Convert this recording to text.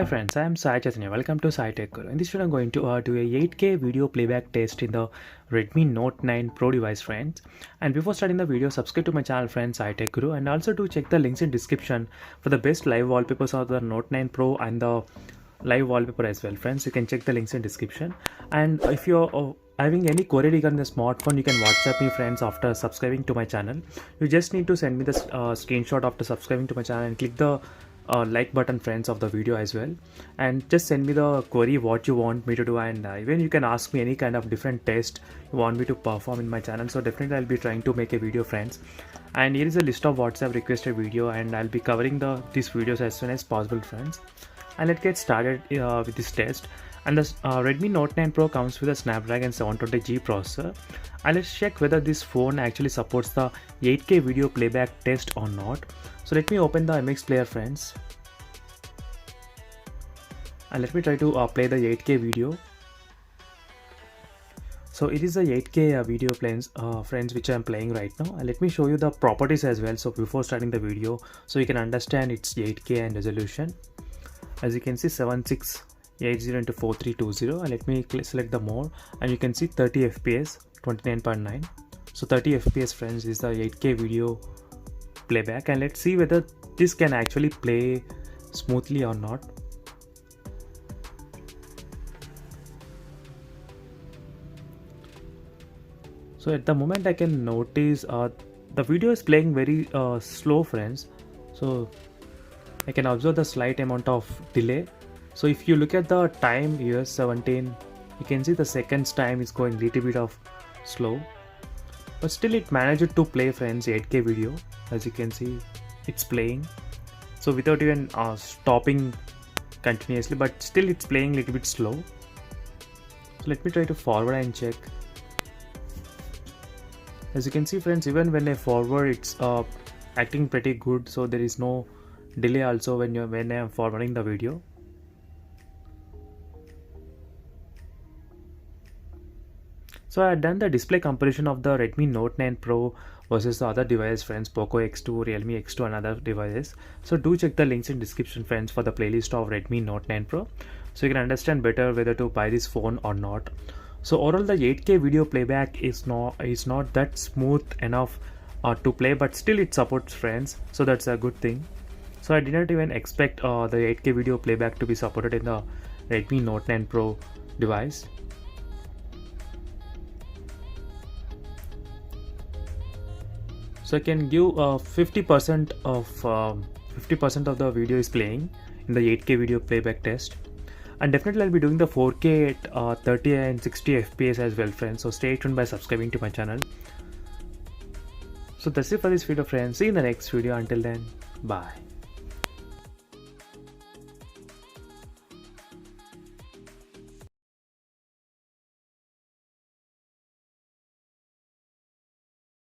Hi friends, I am Sai Chaitanya. Welcome to Sai Tech Guru. In this video, I'm going to do a 8K video playback test in the Redmi Note 9 Pro device, friends. And before starting the video, subscribe to my channel, friends, Sai Tech Guru, and also do check the links in description for the best live wallpapers of the Note 9 Pro and the live wallpaper as well, friends. You can check the links in description. And if you're having any query regarding the smartphone, you can WhatsApp me, friends, after subscribing to my channel. You just need to send me the screenshot after subscribing to my channel and click the like button, friends, of the video as well, and just send me the query what you want me to do, and even you can ask me any kind of different test you want me to perform in my channel. So definitely I'll be trying to make a video, friends. And here is a list of WhatsApp requested video, and I'll be covering these videos as soon as possible, friends. And let's get started with this test. And the Redmi Note 9 Pro comes with a Snapdragon 720G processor, and let's check whether this phone actually supports the 8K video playback test or not. So let me open the MX player, friends, and let me try to play the 8K video. So it is a 8K video friends, which I am playing right now, and let me show you the properties as well, so before starting the video, so you can understand its 8K and resolution. As you can see, 7680 into 4320, and let me select the mode, and you can see 30 fps 29.9. so 30 fps, friends, is the 8K video playback, and let's see whether this can actually play smoothly or not. So at the moment I can notice the video is playing very slow, friends. So I can observe the slight amount of delay. So if you look at the time here, 17, you can see the seconds time is going little bit of slow, but still it managed to play, friends, 8K video. As you can see, it's playing, so without even stopping continuously, but still it's playing little bit slow. So let me try to forward and check. As you can see, friends, even when I forward, it's acting pretty good, so there is no delay also when I am forwarding the video. So I had done the display comparison of the Redmi Note 9 Pro versus the other device, friends, POCO X2, Realme X2 and other devices. So do check the links in description, friends, for the playlist of Redmi Note 9 Pro, so you can understand better whether to buy this phone or not. So overall, the 8K video playback is not that smooth enough to play, but still it supports, friends, so that's a good thing. So I didn't even expect the 8K video playback to be supported in the Redmi Note 9 Pro device. So I can give 50% of the video is playing in the 8K video playback test, and definitely I'll be doing the 4K at 30 and 60 fps as well, friends. So stay tuned by subscribing to my channel. So that's it for this video, friends. See you in the next video. Until then, bye.